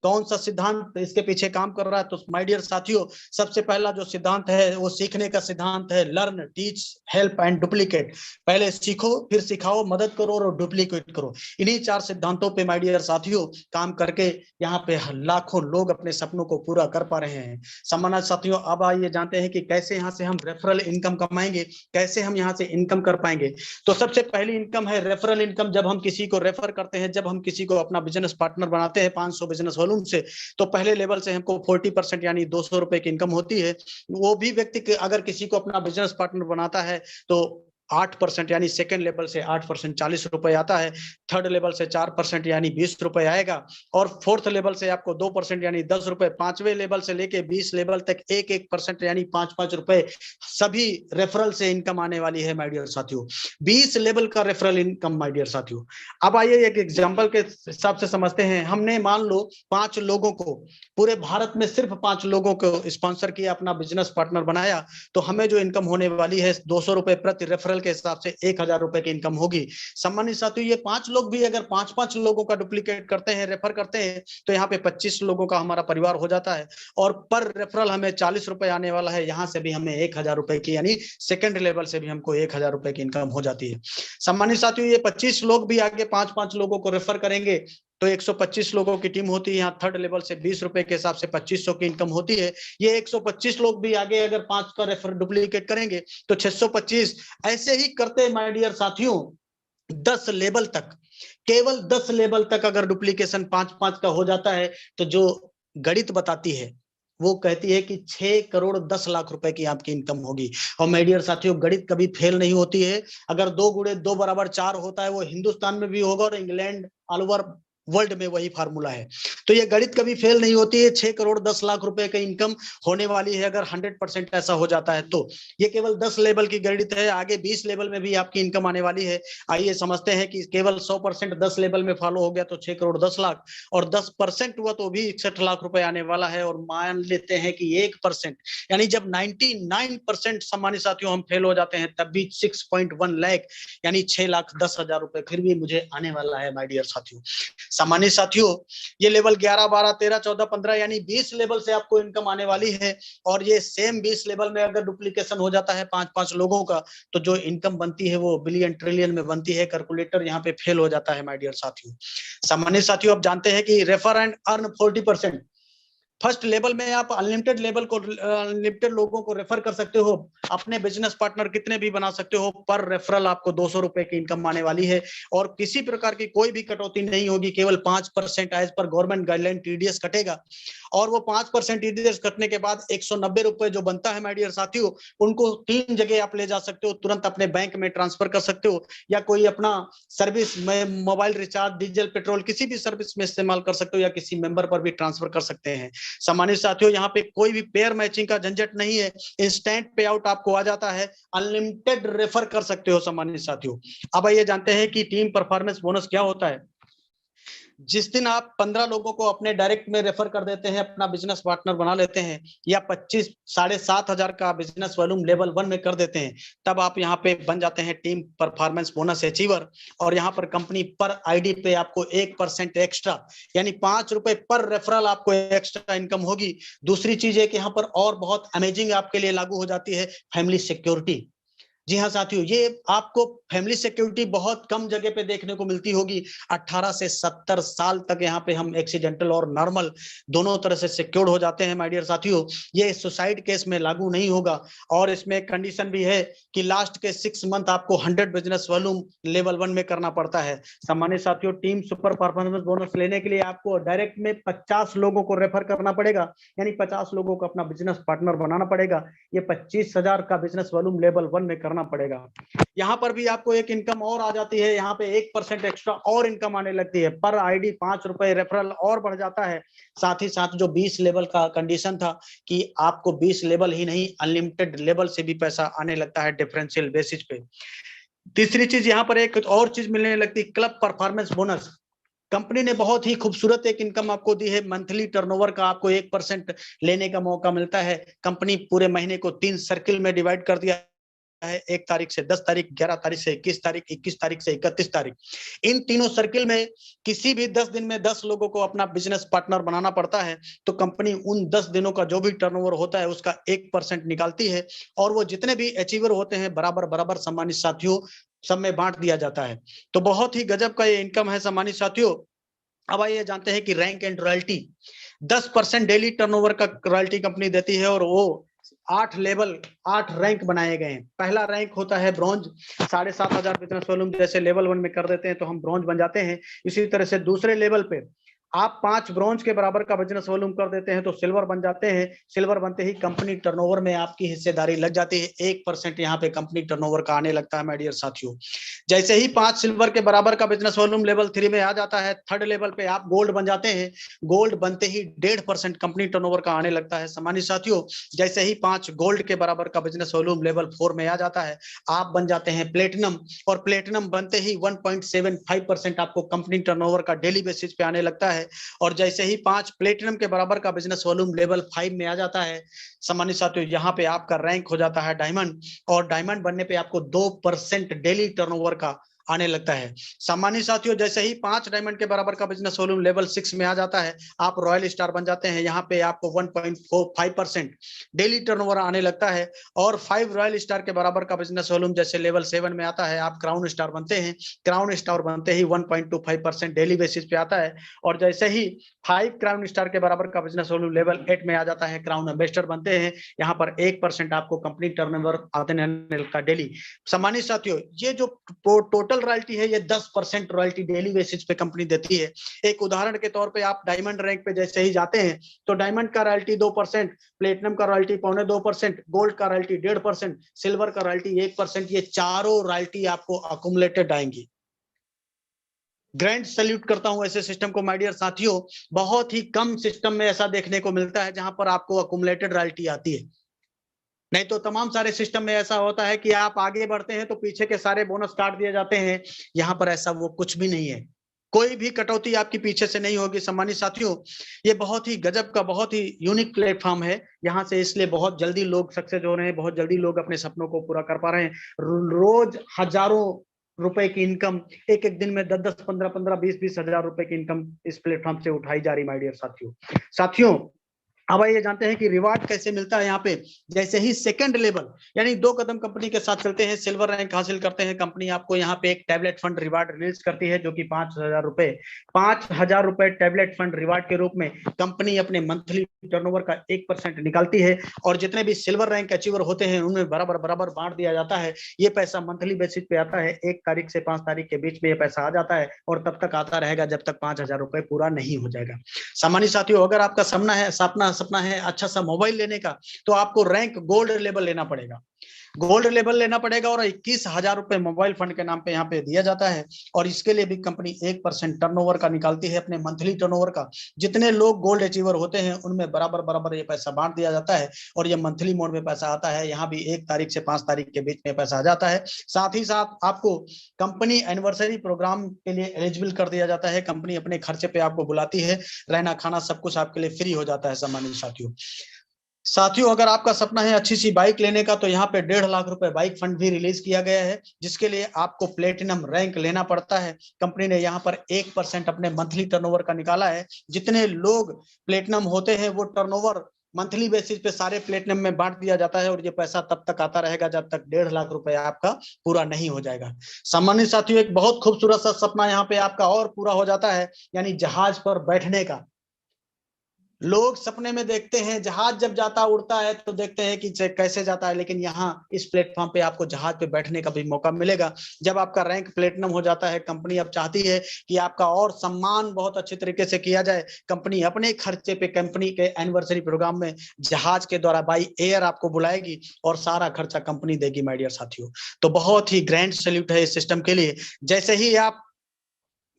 कौन सा सिद्धांत इसके पीछे काम कर रहा है? तो माय डियर साथियों, सबसे पहला जो सिद्धांत है वो सीखने का सिद्धांत है, learn, teach, help and duplicate. पहले सीखो, फिर सिखाओ, मदद करो और डुप्लीकेट करो। इन्हीं 4 सिद्धांतों पे माय डियर साथियों काम करके यहाँ पे लाखों लोग अपने सपनों को पूरा कर पा रहे हैं। सम्मानित साथियों, अब आइए जानते हैं कि कैसे यहाँ से हम रेफरल इनकम कमाएंगे, कैसे हम यहाँ से इनकम कर पाएंगे। तो सबसे पहली इनकम है रेफरल इनकम। जब हम किसी को रेफर करते हैं, जब हम किसी को अपना बिजनेस पार्टनर बनाते हैं 500 बिजनेस वॉल्यूम से, तो पहले लेवल से हमको 40% यानी 200 रुपए की इनकम होती है। वो भी व्यक्ति अगर किसी को अपना बिजनेस पार्टनर बनाता है तो 8% यानी सेकंड लेवल से 8% 40 रुपए आता है, थर्ड लेवल से 4% यानी 20 रुपए आएगा, और फोर्थ लेवल से आपको 2% यानी 10 रुपए, पांचवें लेवल से लेके 20 लेवल तक 1% यानी 5 रुपए सभी रेफरल से इनकम आने वाली है माय डियर साथियों। 20 लेवल का रेफरल इनकम माय डियर साथियों। अब आइए एक एग्जांपल के हिसाब से समझते हैं। हमने मान लो 5 लोगों को, पूरे भारत में सिर्फ 5 लोगों को स्पॉन्सर किया, अपना बिजनेस पार्टनर बनाया, तो हमें जो इनकम होने वाली है 200 रुपए प्रति रेफरल के हिसाब से 1000 रुपए की इनकम होगी। सम्मानित साथियों, ये 5 लोग भी अगर 5-5 लोगों का डुप्लीकेट करते हैं, रेफर करते हैं, तो यहाँ पे 25 लोगों का हमारा परिवार हो जाता है, और पर रेफरल हमें 40 रुपए आने वाला है। यहाँ से भी हमें 1000 रुपए की यानी सेकंड लेवल से भी हमको 1000 रुपए की इनकम हो जाती है। सम्मानित साथियों, ये 25 लोग भी आगे 5-5 लोगों को रेफर करेंगे तो 125 लोगों की टीम होती है। यहाँ थर्ड लेवल से 20 रुपए के हिसाब से 2500 की इनकम होती है। ये 125 लोग भी आगे अगर 5 का रेफर डुप्लीकेट करेंगे तो 625। ऐसे ही करते माय डियर साथियों 10 लेवल तक, केवल 10 लेवल तक अगर डुप्लीकेशन 5-5 का हो जाता है तो जो गणित बताती है वो कहती है कि 6 करोड़ 10 लाख रुपए की आपकी इनकम होगी। और माय डियर साथियों, गणित कभी फेल नहीं होती है। अगर 2 गुणे 2 बराबर 4 होता है, वो हिंदुस्तान में भी होगा और इंग्लैंड ऑल ओवर वर्ल्ड में वही फार्मूला है। तो ये गणित कभी फेल नहीं होती है। 6 करोड़ 10 लाख रुपए की इनकम होने वाली है अगर 100% ऐसा हो जाता है तो। ये केवल 10 लेवल की गणित है, आगे 20 लेवल में भी आपकी इनकम आने वाली है। आइए समझते हैं कि केवल 100% 10 लेवल में फॉलो हो गया तो 6 करोड़ 10 लाख, और 10% हुआ तो भी 61 लाख रुपए आने वाला है। और मान लेते हैं कि 1% यानी जब 99% सम्मानित साथियों हम फेल हो जाते हैं तब भी 6.1 लाख यानी 6,10,000 रुपए फिर भी मुझे आने वाला है माय डियर साथियों। सामान्य साथियों, ये लेवल 11, 12, 13, 14, 15 यानी 20 लेवल से आपको इनकम आने वाली है। और ये सेम 20 लेवल में अगर डुप्लीकेशन हो जाता है 5-5 लोगों का तो जो इनकम बनती है वो बिलियन ट्रिलियन में बनती है। कैलकुलेटर यहाँ पे फेल हो जाता है माय डियर साथियों। सामान्य साथियों, आप जानते हैं कि refer and earn 40%। First level में आप अनलिमिटेड लेवल को, अनलिमिटेड लोगों को रेफर कर सकते हो, अपने बिजनेस पार्टनर कितने भी बना सकते हो। पर रेफरल आपको 200 रुपए की इनकम आने वाली है और किसी प्रकार की कोई भी कटौती नहीं होगी। केवल 5% as per government guideline TDS कटेगा, और वो 5% टीडीएस कटने के बाद 190 रुपए जो बनता है माय डियर साथियों, उनको 3 जगह आप ले जा सकते हो। तुरंत अपने बैंक में ट्रांसफर कर सकते हो, या कोई अपना सर्विस में मोबाइल रिचार्ज, डीजल, पेट्रोल किसी भी सर्विस में इस्तेमाल कर सकते हो, या किसी मेंबर पर भी ट्रांसफर कर सकते हैं। सम्मानित साथियों, यहाँ पे कोई भी पेयर मैचिंग का झंझट नहीं है, इंस्टेंट पे आउट आपको आ जाता है, अनलिमिटेड रेफर कर सकते हो। सम्मानित साथियों, अब ये जानते हैं कि टीम परफॉर्मेंस बोनस क्या होता है। जिस दिन आप 15 लोगों को अपने डायरेक्ट में रेफर कर देते हैं, अपना बिजनेस पार्टनर बना लेते हैं, या 25 7,500 का बिजनेस वॉल्यूम लेवल 1 में कर देते हैं, तब आप यहाँ पे बन जाते हैं टीम परफॉर्मेंस बोनस अचीवर। और यहाँ पर कंपनी पर आईडी पे आपको 1% एक्स्ट्रा यानी 5 रुपए पर रेफरल आपको एक्स्ट्रा इनकम होगी। दूसरी चीज है कि यहाँ पर और बहुत अमेजिंग आपके लिए लागू हो जाती है फैमिली सिक्योरिटी। जी हाँ साथियों, ये आपको फैमिली सिक्योरिटी बहुत कम जगह पे देखने को मिलती होगी। 18 से 70 साल तक यहाँ पे हम एक्सीडेंटल और नॉर्मल दोनों तरह से सिक्योर्ड हो जाते हैं माय डियर साथियों। ये सुसाइड केस में लागू नहीं होगा, और इसमें कंडीशन भी है कि लास्ट के 6 मंथ आपको 100 बिजनेस वॉल्यूम लेवल 1 में करना पड़ता है। सम्मानित साथियों, टीम सुपर परफॉर्मेंस बोनस लेने के लिए आपको डायरेक्ट में 50 लोगों को रेफर करना पड़ेगा, यानी 50 लोगों को अपना बिजनेस पार्टनर बनाना पड़ेगा। ये 25,000 का बिजनेस वॉल्यूम लेवल 1 में करना पड़ेगा। यहाँ पर भी आपको एक इनकम और आ जाती है, यहाँ पे 1% एक्स्ट्रा और इनकम आने लगती है। पर आईडी 5 रुपए रेफरल और बढ़ जाता है। साथ ही साथ जो 20 लेवल का कंडीशन था कि आपको 20 लेवल ही नहीं अनलिमिटेड लेवल से भी पैसा आने लगता है डिफरेंशियल बेसिस पे। तीसरी चीज यहाँ पर एक और चीज मिलने लगती है, क्लब परफॉर्मेंस बोनस। कंपनी ने बहुत ही खूबसूरत एक इनकम आपको दी है। मंथली टर्नओवर का आपको 1% लेने का मौका मिलता है। कंपनी पूरे महीने को 3 सर्किल में डिवाइड कर दिया है 1 तारीख से 10 तारीख, 11 तारीख से 21 तारीख, 21 तारीख से 31 तारीख। इन तीनों सर्किल में किसी भी 10 दिन में 10 लोगों को अपना बिजनेस पार्टनर बनाना पड़ता है, तो कंपनी उन 10 दिनों का जो भी टर्नओवर होता है उसका 1% निकालती है, और वो जितने भी अचीवर होते हैं बराबर बराबर सम्मानित साथियों सब में बांट दिया जाता है। तो बहुत ही गजब का ये इनकम है सम्मानित साथियों। अब आइए जानते हैं कि rank and royalty 10% daily turnover का रॉयल्टी कंपनी देती है, और वो 8 लेवल 8 रैंक बनाए गए हैं। पहला रैंक होता है ब्रॉन्ज, 7,500 बिजनेस वॉल्यूम जैसे लेवल 1 में कर देते हैं तो हम ब्रॉन्ज बन जाते हैं। इसी तरह से दूसरे लेवल पे आप 5 ब्रॉन्ज के बराबर का बिजनेस वॉल्यूम कर देते हैं तो सिल्वर बन जाते हैं। सिल्वर बनते ही कंपनी टर्नओवर में आपकी हिस्सेदारी लग जाती है, 1% यहाँ पे कंपनी टर्नओवर का आने लगता है माय डियर साथियों। जैसे ही 5 सिल्वर के बराबर का बिजनेस वॉल्यूम लेवल 3 में आ जाता है, थर्ड लेवल पे आप गोल्ड बन जाते हैं। गोल्ड बनते ही 1.5% कंपनी टर्नओवर का आने लगता है सम्मानित साथियों। जैसे ही 5 गोल्ड के बराबर का बिजनेस वॉल्यूम लेवल 4 में आ जाता है, आप बन जाते हैं प्लेटिनम, और प्लेटिनम बनते ही 1.75% आपको कंपनी टर्नओवर का डेली बेसिस पे आने लगता है। और जैसे ही 5 प्लेटिनम के बराबर का बिजनेस वॉल्यूम लेवल 5 में आ जाता है सम्मानित साथियों, यहाँ पे आपका रैंक हो जाता है डायमंड, और डायमंड बनने पे आपको 2% डेली टर्नओवर का आने लगता है सम्मानित साथियों। जैसे ही 5 डायमंड के बराबर का बिजनेस वॉल्यूम लेवल 6 में आ जाता है, आप रॉयल स्टार बन जाते हैं। यहाँ पे आपको 1.45% डेली टर्नओवर आने लगता है, और 5 रॉयल स्टार के बराबर का बिजनेस वॉल्यूम जैसे लेवल 7 में आता है, आप क्राउन स्टार बनते हैं। क्राउन स्टार बनते ही 1.25% डेली बेसिस पे आता है, और जैसे ही 5 क्राउन स्टार के बराबर का बिजनेस वॉल्यूम लेवल 8 में आ जाता है, क्राउन एम्बेसडर बनते हैं। यहाँ पर 1% आपको कंपनी टर्नओवर आने लगता है डेली। सम्मानित साथियों, ये जो टोटल रॉयल्टी है ये 10% रॉयल्टी डेली बेसिस पे कंपनी देती है। एक उदाहरण के तौर पे आप डायमंड रैंक पे जैसे ही जाते हैं तो डायमंड का रॉयल्टी 2%, प्लेटिनम का रॉयल्टी 0.25%, गोल्ड का रॉयल्टी 1.5%, सिल्वर का रॉयल्टी 1%, ये चारों रॉयल्टी आपको अकुमुलेटेड आएंगी। ग्रैंड सैल्यूट करता हूं ऐसे सिस्टम को माय डियर साथियों। बहुत ही कम सिस्टम में ऐसा देखने को मिलता है जहां पर आपको अकुमुलेटेड रॉयल्टी आती है। नहीं तो तमाम सारे सिस्टम में ऐसा होता है कि आप आगे बढ़ते हैं तो पीछे के सारे बोनस काट दिए जाते हैं। यहाँ पर ऐसा वो कुछ भी नहीं है, कोई भी कटौती आपकी पीछे से नहीं होगी सम्मानित साथियों। ये बहुत ही गजब का बहुत ही यूनिक प्लेटफॉर्म है। यहाँ से इसलिए बहुत जल्दी लोग सक्सेस हो रहे हैं, बहुत जल्दी लोग अपने सपनों को पूरा कर पा रहे हैं। रोज हजारों रुपए की इनकम, एक एक दिन में 10-10, 15-15, 20-20 हजार रुपए की इनकम इस प्लेटफॉर्म से उठाई जा रही माय डियर साथियों। अब ये जानते हैं कि रिवार्ड कैसे मिलता है। यहाँ पे जैसे ही सेकंड लेवल यानी 2 कदम कंपनी के साथ चलते हैं, सिल्वर रैंक हासिल करते हैं, कंपनी आपको यहाँ पे एक टैबलेट फंड रिवार्ड रिलीज करती है जो कि 5,000 रुपए टैबलेट फंड रिवार्ड के रूप में कंपनी अपने मंथली टर्नओवर का 1% निकालती है, और जितने भी सिल्वर रैंक अचीवर होते हैं उनमें बराबर बराबर बांट दिया जाता है। ये पैसा मंथली बेसिस पे आता है, 1 तारीख से 5 तारीख के बीच में ये पैसा आ जाता है, और तब तक आता रहेगा जब तक 5,000 रुपए पूरा नहीं हो जाएगा। सामान्य साथियों, अगर आपका सपना है अच्छा सा मोबाइल लेने का, तो आपको रैंक गोल्ड लेवल लेना पड़ेगा। गोल्ड लेवल लेना पड़ेगा, और 21,000 रुपए मोबाइल फंड के नाम पे यहाँ पे दिया जाता है, और इसके लिए भी कंपनी 1% टर्नओवर का निकालती है अपने मंथली टर्नओवर का। जितने लोग गोल्ड अचीवर होते हैं उनमें बराबर बराबर ये पैसा बांट दिया जाता है, और ये मंथली मोड में पैसा आता है। यहाँ भी 1 तारीख से 5 तारीख के बीच में पैसा आ जाता है। साथ ही साथ आपको कंपनी एनिवर्सरी प्रोग्राम के लिए एलिजिबल कर दिया जाता है। कंपनी अपने खर्चे पे आपको बुलाती है, रहना खाना सब कुछ आपके लिए फ्री हो जाता है सम्मानित साथियों। अगर आपका सपना है अच्छी सी बाइक लेने का, तो यहाँ पे 1.5 लाख रुपए बाइक फंड भी रिलीज किया गया है, जिसके लिए आपको प्लेटिनम रैंक लेना पड़ता है। कंपनी ने यहाँ पर 1% अपने मंथली टर्नओवर का निकाला है। जितने लोग प्लेटिनम होते हैं वो टर्नओवर मंथली बेसिस पे सारे प्लेटिनम में बांट दिया जाता है, और ये पैसा तब तक आता रहेगा जब तक 1.5 लाख रुपए आपका पूरा नहीं हो जाएगा। सम्मानित साथियों, एक बहुत खूबसूरत सा सपना यहाँ पे आपका और पूरा हो जाता है, यानी जहाज पर बैठने का। लोग सपने में देखते हैं जहाज जब जाता उड़ता है तो देखते हैं कि कैसे जाता है, लेकिन यहाँ इस प्लेटफॉर्म पे आपको जहाज पे बैठने का भी मौका मिलेगा। जब आपका रैंक प्लेटिनम हो जाता है, कंपनी अब चाहती है कि आपका और सम्मान बहुत अच्छे तरीके से किया जाए। कंपनी अपने खर्चे पे कंपनी के एनिवर्सरी प्रोग्राम में जहाज के द्वारा बाई एयर आपको बुलाएगी, और सारा खर्चा कंपनी देगी माय डियर साथियों। तो बहुत ही ग्रैंड सैल्यूट है इस सिस्टम के लिए। जैसे ही आप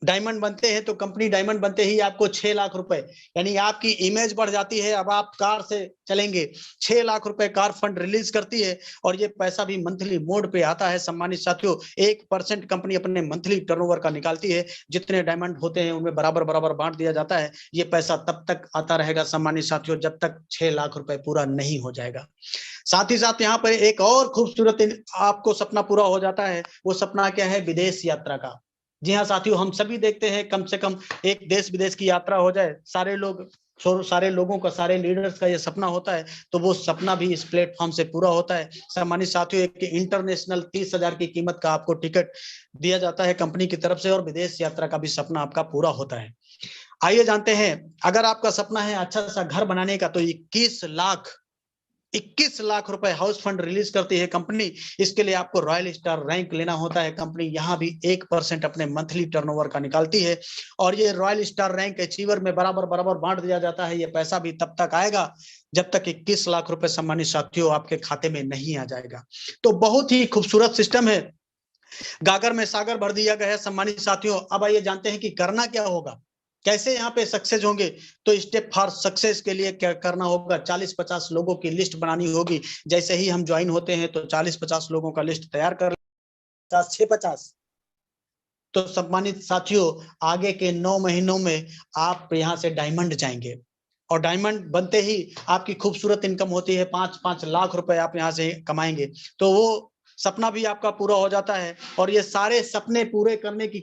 डायमंड बनते हैं तो कंपनी डायमंड बनते ही आपको 6 लाख रुपए, यानी आपकी इमेज बढ़ जाती है। अब आप कार से चलेंगे, 6 लाख रुपए कार फंड रिलीज करती है और ये पैसा भी मंथली मोड पे आता है। सम्मानित साथियों, 1% कंपनी अपने मंथली टर्नओवर का निकालती है। जितने डायमंड होते हैं उनमें बराबर बराबर बांट दिया जाता है। ये पैसा तब तक आता रहेगा सम्मानित साथियों जब तक 6 लाख रुपए पूरा नहीं हो जाएगा। साथ ही साथ यहाँ पर एक और खूबसूरत आपको सपना पूरा हो जाता है। वो सपना क्या है? विदेश यात्रा का। जी हाँ साथियों, हम सभी देखते हैं कम से कम एक देश विदेश की यात्रा हो जाए। सारे लोगों का, सारे लीडर्स का ये सपना होता है, तो वो सपना भी इस प्लेटफॉर्म से पूरा होता है। सम्मानित साथियों, एक इंटरनेशनल 30,000 की कीमत का आपको टिकट दिया जाता है कंपनी की तरफ से और विदेश यात्रा का भी सपना आपका पूरा होता है। आइए जानते हैं, अगर आपका सपना है अच्छा सा घर बनाने का, तो 21 लाख रुपए हाउस फंड रिलीज करती है कंपनी। इसके लिए आपको रॉयल स्टार रैंक लेना होता है। कंपनी यहाँ भी 1% अपने मंथली टर्नओवर का निकालती है और ये रॉयल स्टार रैंक अचीवर में बराबर बराबर बांट दिया जाता है। ये पैसा भी तब तक आएगा जब तक 21 लाख रुपए सम्मानित साथियों आपके खाते में नहीं आ जाएगा। तो बहुत ही खूबसूरत सिस्टम है, गागर में सागर भर दिया गया है सम्मानित साथियों। अब आइए जानते हैं कि करना क्या होगा, कैसे यहाँ पे सक्सेस होंगे। तो स्टेप फॉर सक्सेस के लिए क्या करना होगा? 40-50 लोगों की लिस्ट बनानी होगी। जैसे ही हम ज्वाइन होते हैं तो 40-50 लोगों का लिस्ट तैयार कर 50-50। तो सम्मानित साथियों, आगे के 9 महीनों में आप यहाँ से डायमंड जाएंगे और डायमंड बनते ही आपकी खूबसूरत इनकम होती है। 5-5 लाख रुपए आप यहाँ से कमाएंगे, तो वो सपना भी आपका पूरा हो जाता है। और ये सारे सपने पूरे करने की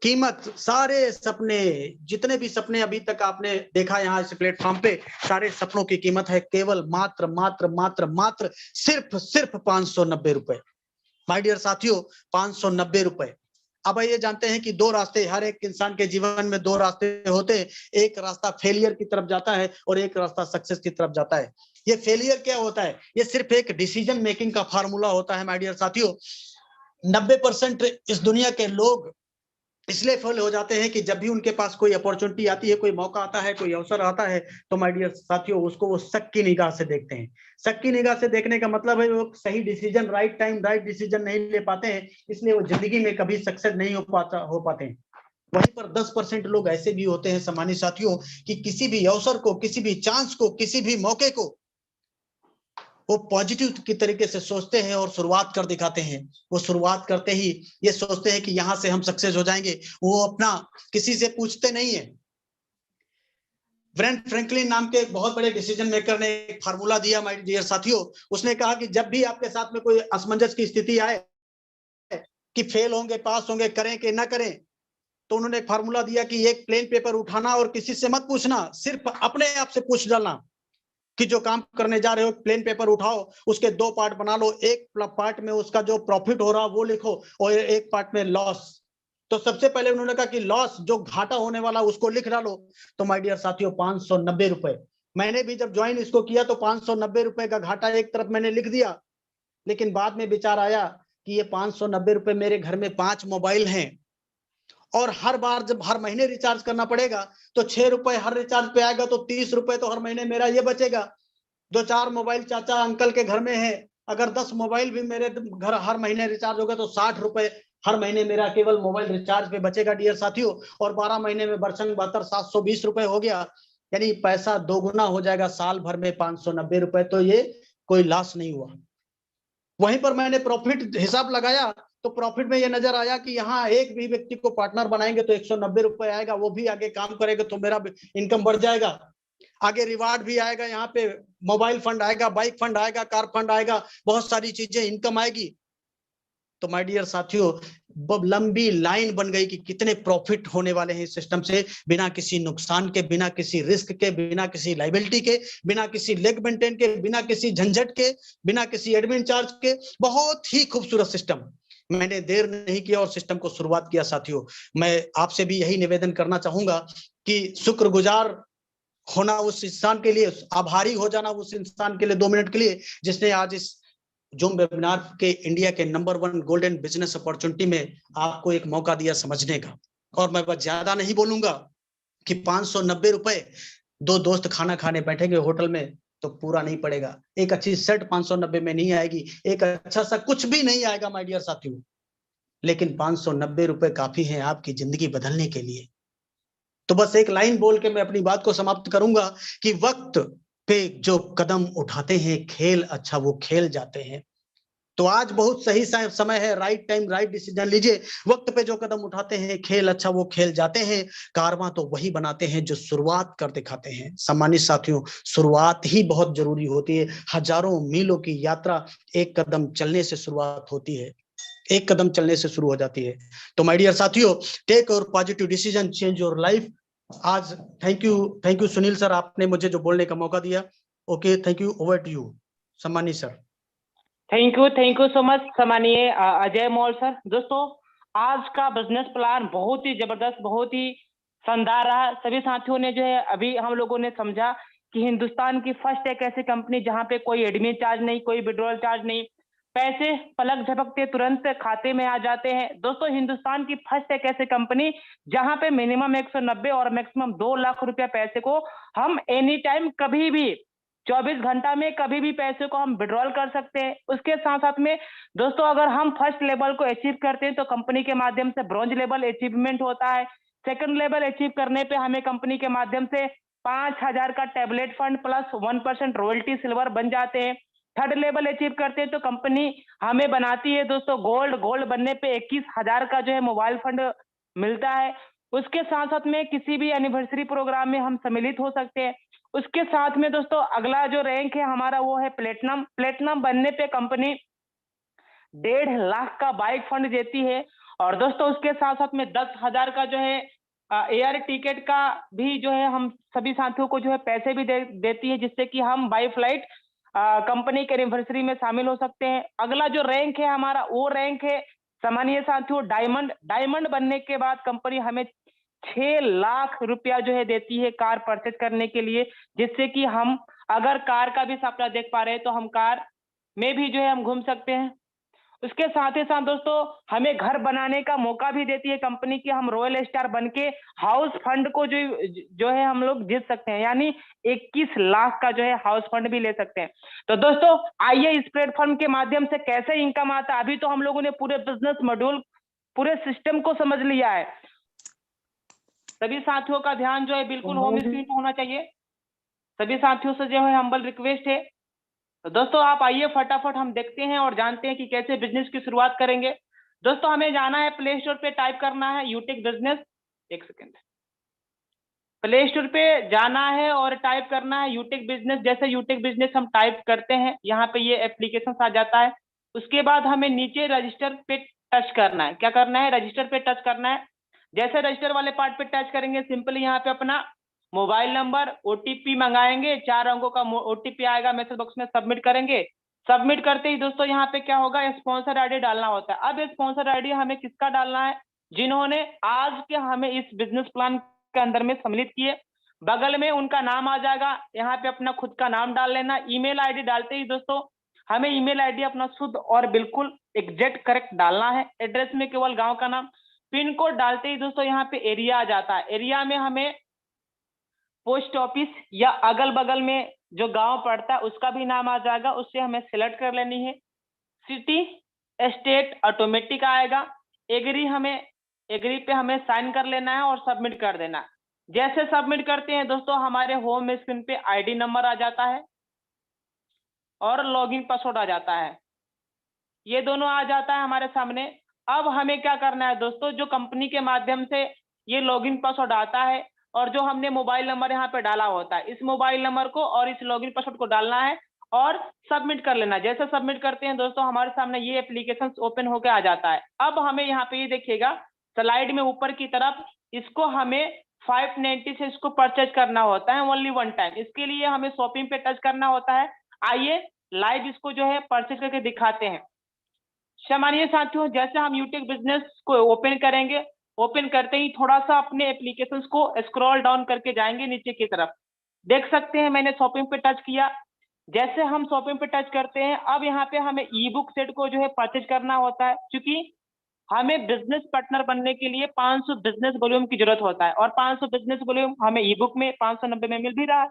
कीमत सारे सपने, जितने भी सपने अभी तक आपने देखा यहाँ इस प्लेटफॉर्म पे, सारे सपनों की कीमत है केवल मात्र मात्र मात्र मात्र सिर्फ 590 रुपए। माय डियर साथियों, 590 रुपए। अब ये जानते हैं कि दो रास्ते, हर एक इंसान के जीवन में दो रास्ते होते हैं। एक रास्ता फेलियर की तरफ जाता है और एक रास्ता सक्सेस की तरफ जाता है। ये फेलियर क्या होता है? ये सिर्फ एक डिसीजन मेकिंग का फार्मूला होता है माय डियर साथियों। 90% इस दुनिया के लोग इसलिए फेल हो जाते हैं कि जब भी उनके पास कोई अपॉर्चुनिटी आती है, कोई मौका आता है, कोई अवसर आता है, तो माय डियर साथियों उसको वो शक की निगाह से देखते हैं। शक की निगाह से देखने का मतलब है वो सही decision, right time right decision नहीं ले पाते हैं, इसलिए वो जिंदगी में कभी सक्सेस नहीं हो पाते हैं। वहीं पर 10% लोग ऐसे भी होते हैं सम्मानित साथियों कि किसी भी अवसर को, किसी भी चांस को, किसी भी मौके को वो पॉजिटिव की तरीके से सोचते हैं और शुरुआत कर दिखाते हैं। वो शुरुआत करते ही ये सोचते हैं कि यहां से हम सक्सेस हो जाएंगे। वो अपना किसी से पूछते नहीं है। ब्रेंट फ्रैंकलिन नाम के एक बहुत बड़े डिसीजन मेकर ने एक फार्मूला दिया माय डियर साथियों। उसने कहा कि जब भी आपके साथ में कोई असमंजस की स्थिति आए कि फेल होंगे, पास होंगे, करें कि ना करें, तो उन्होंने एक फार्मूला दिया कि एक प्लेन पेपर उठाना और किसी से मत पूछना, सिर्फ अपने आप से पूछ डालना कि जो काम करने जा रहे हो, प्लेन पेपर उठाओ, उसके 2 पार्ट बना लो। एक पार्ट में उसका जो प्रॉफिट हो रहा वो लिखो और एक पार्ट में लॉस। तो सबसे पहले उन्होंने कहा कि लॉस, जो घाटा होने वाला उसको लिख डालो। तो माय डियर साथियों 590 रुपए। मैंने भी जब ज्वाइन इसको किया तो 590 रुपए का घाटा एक तरफ मैंने लिख दिया, लेकिन बाद में विचार आया कि ये 590 रुपए, मेरे घर में 5 मोबाइल हैं और हर बार जब हर महीने रिचार्ज करना पड़ेगा तो 6 रुपए हर रिचार्ज पे आएगा, तो 30 रुपए तो हर महीने मेरा ये बचेगा। 2-4 मोबाइल चाचा अंकल के घर में है, अगर 10 मोबाइल भी मेरे घर हर महीने रिचार्ज होगा तो 60 रुपए हर महीने मेरा केवल मोबाइल रिचार्ज पे बचेगा डियर साथियों। और 12 महीने में बरसंग 72, 720 रुपए हो गया, यानी पैसा दोगुना हो जाएगा साल भर में 590 रुपए। तो ये कोई लॉस नहीं हुआ। वहीं पर मैंने प्रॉफिट हिसाब लगाया तो प्रॉफिट में ये नजर आया कि यहाँ एक भी व्यक्ति को पार्टनर बनाएंगे तो 190 रुपए आएगा, वो भी आगे काम करेगा तो मेरा इनकम बढ़ जाएगा। आगे रिवार्ड भी आएगा, यहाँ पे मोबाइल फंड आएगा, बाइक फंड आएगा, कार फंड आएगा, बहुत सारी चीजें इनकम आएगी। तो माय डियर साथियों लंबी लाइन बन गई कि कितने प्रॉफिट होने वाले हैं इस सिस्टम से, बिना किसी नुकसान के, बिना किसी रिस्क के, बिना किसी लाइबिलिटी के, बिना किसी लेग मेंटेन के, बिना किसी झंझट के, बिना किसी एडमिन चार्ज के। बहुत ही खूबसूरत सिस्टम। मैंने देर नहीं किया और सिस्टम को शुरुआत किया। साथियों मैं आपसे भी यही निवेदन करना चाहूंगा कि शुक्रगुजार होना उस इंसान के लिए, आभारी हो जाना उस इंसान के लिए 2 मिनट के लिए जिसने आज इस जूम वेबिनार के इंडिया के नंबर 1 गोल्डन बिजनेस अपॉर्चुनिटी में आपको एक मौका दिया समझने का। और मैं बस ज्यादा नहीं बोलूंगा कि 590 रुपए 2 दोस्त खाना खाने बैठेंगे होटल में तो पूरा नहीं पड़ेगा। एक अच्छी शर्ट 590 में नहीं आएगी, एक अच्छा सा कुछ भी नहीं आएगा माय डियर साथियों। लेकिन 590 रुपए काफी हैं आपकी जिंदगी बदलने के लिए। तो बस एक लाइन बोल के मैं अपनी बात को समाप्त करूंगा कि वक्त पे जो कदम उठाते हैं खेल अच्छा वो खेल जाते हैं। तो आज बहुत सही समय है, राइट टाइम राइट डिसीजन लीजिए। वक्त पे जो कदम उठाते हैं खेल अच्छा वो खेल जाते हैं। कारवां तो वही बनाते हैं जो शुरुआत कर दिखाते हैं। सम्मानित साथियों, शुरुआत ही बहुत जरूरी होती है। हजारों मीलों की यात्रा एक कदम चलने से शुरुआत होती है, एक कदम चलने से शुरू हो जाती है। तो माय डियर साथियों, टेक और positive decision, change your life. आज थैंक यू सुनील सर, आपने मुझे जो बोलने का मौका दिया। Okay, thank you, over to you सम्मानित sir. Thank you so much सम्मानीय अजय मौल सर। दोस्तों, आज का बिजनेस प्लान बहुत ही जबरदस्त, बहुत ही शानदार रहा। सभी साथियों ने जो है अभी हम लोगों ने समझा कि हिंदुस्तान की फर्स्ट एक ऐसी कंपनी जहां पे कोई एडमिन चार्ज नहीं, कोई विड्रॉल चार्ज नहीं, पैसे पलक झपकते तुरंत खाते में आ जाते हैं। दोस्तों, हिंदुस्तान की फर्स्ट एक ऐसी कंपनी जहां पे मिनिमम 190 और मैक्सिमम 2 लाख रुपया पैसे को हम एनी टाइम कभी भी 24 घंटा में कभी भी पैसे को हम विड्रॉल कर सकते हैं। उसके साथ साथ में दोस्तों, अगर हम फर्स्ट लेवल को अचीव करते हैं तो कंपनी के माध्यम से ब्रॉन्ज लेवल अचीवमेंट होता है। सेकंड लेवल अचीव करने पे हमें कंपनी के माध्यम से 5,000 का tablet fund plus 1% royalty silver बन जाते हैं। थर्ड लेवल अचीव करते हैं तो कंपनी हमें बनाती है दोस्तों गोल्ड। गोल्ड बनने पे 21,000 का जो है मोबाइल फंड मिलता है। उसके साथ साथ में किसी भी एनिवर्सरी प्रोग्राम में हम सम्मिलित हो सकते हैं। उसके साथ में दोस्तों अगला जो रैंक है हमारा वो है प्लेटिनम। प्लेटिनम बनने पे कंपनी 1.5 लाख का बाइक फंड देती है। और दोस्तों उसके साथ साथ में 10,000 का जो है एयर टिकट का भी जो है हम सभी साथियों को जो है पैसे भी देती है, जिससे कि हम बाई फ्लाइट कंपनी के एनिवर्सरी में शामिल हो सकते हैं। अगला जो रैंक है हमारा वो रैंक है सामान्य साथियों डायमंड। डायमंड बनने के बाद कंपनी हमें 6 लाख रुपया जो है देती है कार परचेज करने के लिए, जिससे कि हम अगर कार का भी सपना देख पा रहे हैं तो हम कार में भी जो है हम घूम सकते हैं। उसके साथ ही साथ दोस्तों हमें घर बनाने का मौका भी देती है कंपनी की। हम रॉयल स्टार बन के हाउस फंड को जो है हम लोग जीत सकते हैं, यानी 21 लाख का जो है हाउस फंड भी ले सकते हैं। तो दोस्तों आइए इस प्लेटफॉर्म के माध्यम से कैसे इनकम आता है। अभी तो हम लोगों ने पूरे बिजनेस मॉड्यूल, पूरे सिस्टम को समझ लिया है। सभी साथियों का ध्यान जो है बिल्कुल होम स्क्रीन पर होना चाहिए। सभी साथियों से जो है हम्बल रिक्वेस्ट है। तो दोस्तों आप आइए फटाफट हम देखते हैं और जानते हैं कि कैसे बिजनेस की शुरुआत करेंगे। दोस्तों हमें जाना है प्ले स्टोर पे, टाइप करना है यूटेक बिजनेस। एक सेकेंड, प्ले स्टोर पे जाना है और टाइप करना है यूटेक बिजनेस। जैसे यूटेक बिजनेस हम टाइप करते हैं यहाँ पे ये एप्लीकेशन आ जाता है। उसके बाद हमें नीचे रजिस्टर पे टच करना है। क्या करना है? रजिस्टर पे टच करना है। जैसे रजिस्टर वाले पार्ट पे टच करेंगे सिंपली यहाँ पे अपना मोबाइल नंबर, ओटीपी मंगाएंगे, 4 अंकों का ओटीपी आएगा, मैसेज बॉक्स में सबमिट करेंगे। सबमिट करते ही दोस्तों यहाँ पे क्या होगा, स्पॉन्सर आईडी डालना होता है। अब स्पॉन्सर आईडी हमें किसका डालना है? जिन्होंने आज के हमें इस बिजनेस प्लान के अंदर में सम्मिलित किए। बगल में उनका नाम आ जाएगा, यहाँ पे अपना खुद का नाम डाल लेना। ईमेल आईडी डालते ही दोस्तों हमें ईमेल आईडी अपना शुद्ध और बिल्कुल एग्जैक्ट करेक्ट डालना है। एड्रेस में केवल गांव का नाम। पिन कोड डालते ही दोस्तों यहाँ पे एरिया आ जाता है। एरिया में हमें पोस्ट ऑफिस या अगल बगल में जो गांव पड़ता है उसका भी नाम आ जाएगा, उससे हमें सिलेक्ट कर लेनी है। सिटी स्टेट ऑटोमेटिक आएगा। एग्री पे हमें साइन कर लेना है और सबमिट कर देना है। जैसे सबमिट करते हैं दोस्तों हमारे होम स्क्रीन पे आईडी नंबर आ जाता है और लॉगिन पासवर्ड आ जाता है। ये दोनों आ जाता है हमारे सामने। अब हमें क्या करना है दोस्तों, जो कंपनी के माध्यम से ये लॉगिन पासवर्ड आता है और जो हमने मोबाइल नंबर यहाँ पे डाला होता है, इस मोबाइल नंबर को और इस लॉगिन पासवर्ड को डालना है और सबमिट कर लेना। जैसे सबमिट करते हैं दोस्तों हमारे सामने ये एप्लीकेशन ओपन होकर आ जाता है। अब हमें यहाँ पे ये देखिएगा स्लाइड में ऊपर की तरफ, इसको हमें 590 से इसको परचेज करना होता है ओनली वन टाइम। इसके लिए हमें शॉपिंग पे टच करना होता है। आइए लाइव इसको जो है परचेज करके दिखाते हैं। सम्मानीय साथियों, जैसे हम यूटेक बिजनेस को ओपन करेंगे, ओपन करते ही थोड़ा सा अपने एप्लीकेशंस को स्क्रॉल डाउन करके जाएंगे नीचे की तरफ। देख सकते हैं मैंने शॉपिंग पे टच किया। जैसे हम शॉपिंग पे टच करते हैं अब यहाँ पे हमें ई बुक सेट को जो है परचेज करना होता है, क्योंकि हमें बिजनेस पार्टनर बनने के लिए 500 बिजनेस वॉल्यूम की जरूरत होता है और 500 बिजनेस वॉल्यूम हमें ई बुक में 590 में मिल भी रहा है।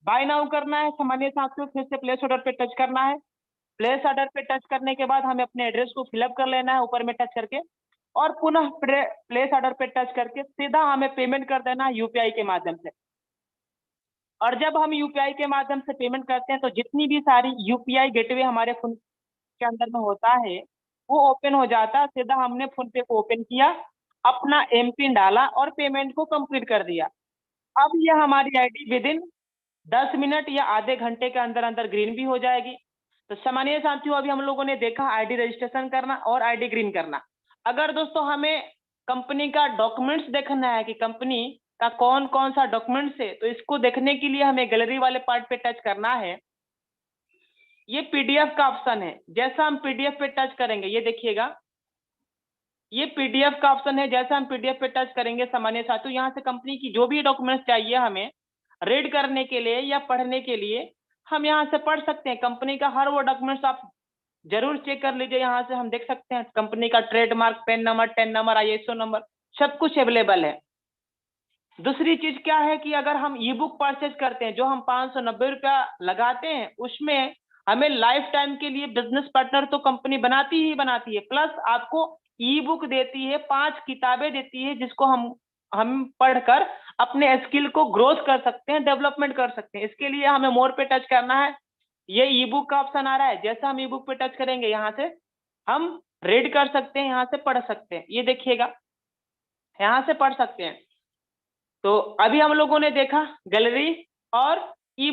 बाय नाउ करना है। सामान्य साथियों फिर से प्ले स्टोर पे टच करना है। प्लेस ऑर्डर पे टच करने के बाद हमें अपने एड्रेस को फिलअप कर लेना है ऊपर में टच करके, और पुनः प्लेस ऑर्डर पे टच करके सीधा हमें पेमेंट कर देना है यूपीआई के माध्यम से। और जब हम यूपीआई के माध्यम से पेमेंट करते हैं तो जितनी भी सारी यूपीआई गेटवे हमारे फोन के अंदर में होता है वो ओपन हो जाता है। सीधा हमने फोन पे को ओपन किया, अपना एम पिन डाला और पेमेंट को कंप्लीट कर दिया। अब ये हमारी आईडी विद इन 10 मिनट या आधे घंटे के अंदर अंदर ग्रीन भी हो जाएगी। तो सामान्य साथियों, अभी हम लोगों ने देखा आईडी रजिस्ट्रेशन करना और आईडी ग्रीन करना। अगर दोस्तों हमें कंपनी का डॉक्यूमेंट्स देखना है कि कंपनी का कौन कौन सा डॉक्यूमेंट्स है, तो इसको देखने के लिए हमें गैलरी वाले पार्ट पे टच करना है। ये पीडीएफ का ऑप्शन है। जैसा हम पीडीएफ पे टच करेंगे, ये देखिएगा, ये पीडीएफ का ऑप्शन है। जैसा हम पीडीएफ पे टच करेंगे सामान्य साथियों, यहाँ से कंपनी की जो भी डॉक्यूमेंट्स चाहिए हमें रीड करने के लिए या पढ़ने के लिए, हम यहाँ से पढ़ सकते हैं। कंपनी का हर वो डॉक्यूमेंट्स आप जरूर चेक कर लीजिए। यहाँ से हम देख सकते हैं कंपनी का trademark, PAN number, 10 number, ISO number, सब कुछ अवेलेबल है। दूसरी चीज क्या है कि अगर हम ई बुक परचेज करते हैं, जो हम 590 रुपया लगाते हैं, उसमें हमें लाइफ टाइम के लिए बिजनेस पार्टनर तो कंपनी बनाती ही बनाती है, प्लस आपको ई बुक देती है, 5 किताबें देती है, जिसको हम पढ़कर अपने स्किल को ग्रोथ कर सकते हैं, डेवलपमेंट कर सकते हैं। इसके लिए हमें मोर पे टच करना है। ये ई बुक का ऑप्शन आ रहा है। जैसा हम ई बुक पे टच करेंगे, यहाँ से हम रीड कर सकते हैं, यहाँ से पढ़ सकते हैं। ये देखिएगा, यहाँ से पढ़ सकते हैं। तो अभी हम लोगों ने देखा गैलरी और ई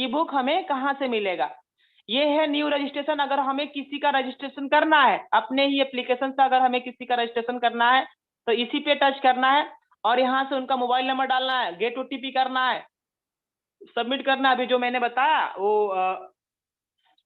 बुक हमें कहाँ से मिलेगा। ये है न्यू रजिस्ट्रेशन। अगर हमें किसी का रजिस्ट्रेशन करना है अपने ही एप्लीकेशन से, अगर हमें किसी का रजिस्ट्रेशन करना है तो इसी पे टच करना है और यहाँ से उनका मोबाइल नंबर डालना है, गेट ओटीपी करना है, सबमिट करना है। अभी जो मैंने बताया वो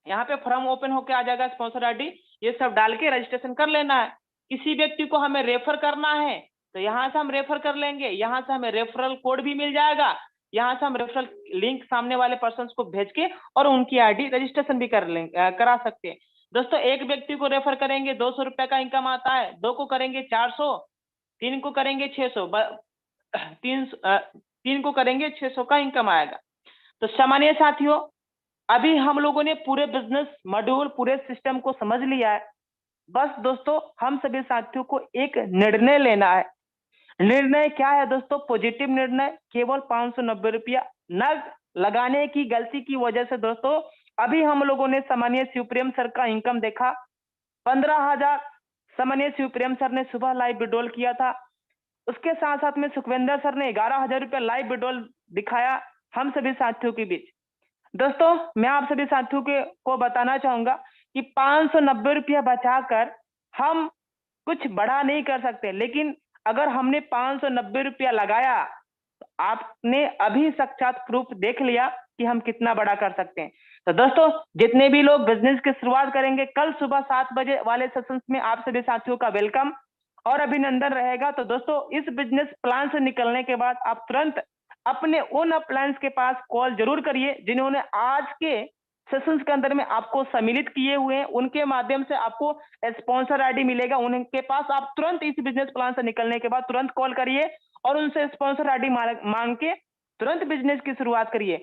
यहाँ पे फॉर्म ओपन होके आ जाएगा, स्पॉन्सर आईडी, ये सब डाल के रजिस्ट्रेशन कर लेना है। किसी व्यक्ति को हमें रेफर करना है तो यहाँ से हम रेफर कर लेंगे, यहाँ से हमें रेफरल कोड भी मिल जाएगा, यहाँ से हम रेफरल लिंक सामने वाले पर्सन को भेज के और उनकी आईडी रजिस्ट्रेशन भी करा सकते हैं। दोस्तों, एक व्यक्ति को रेफर करेंगे 200 रुपए का इनकम आता है, 2 को करेंगे 400, 3 को करेंगे 600, 3 को करेंगे 600 का इनकम आएगा। तो सामान्य साथियों, अभी हम लोगों ने पूरे बिजनेस मॉड्यूल, पूरे सिस्टम को समझ लिया है। बस दोस्तों, हम सभी साथियों को एक निर्णय लेना है। निर्णय क्या है दोस्तों? पॉजिटिव निर्णय। केवल 590 रुपया न लगाने की गलती की वजह से दोस्तों अभी हम लोगों ने सामान्य शिवप्रेम सर का इनकम देखा 15,000। सामान्य शिवप्रेम सर ने सुबह लाइव विड्रॉल किया था। उसके साथ साथ में सुखविंदर सर ने 11,000 रुपया लाइव विड्रॉल दिखाया हम सभी साथियों के बीच। दोस्तों, मैं आप सभी साथियों को बताना चाहूंगा कि 590 रुपया बचाकर हम कुछ बड़ा नहीं कर सकते, लेकिन अगर हमने 590 रुपया लगाया तो आपने अभी साक्षात प्रूफ देख लिया कि हम कितना बड़ा कर सकते हैं। तो दोस्तों, जितने भी लोग बिजनेस की शुरुआत करेंगे, कल सुबह 7 बजे वाले सेशंस में आप सभी साथियों का वेलकम और अभिनंदन रहेगा। तो दोस्तों, इस बिजनेस प्लान से निकलने के बाद आप तुरंत अपने उन अपलायंस के पास कॉल जरूर करिए जिन्होंने आज के सेशंस के अंदर में आपको सम्मिलित किए हुए हैं। उनके माध्यम से आपको स्पॉन्सर आईडी मिलेगा, उनके पास आप तुरंत इस बिजनेस प्लान से निकलने के बाद तुरंत कॉल करिए और उनसे स्पॉन्सर आईडी मांग के तुरंत बिजनेस की शुरुआत करिए।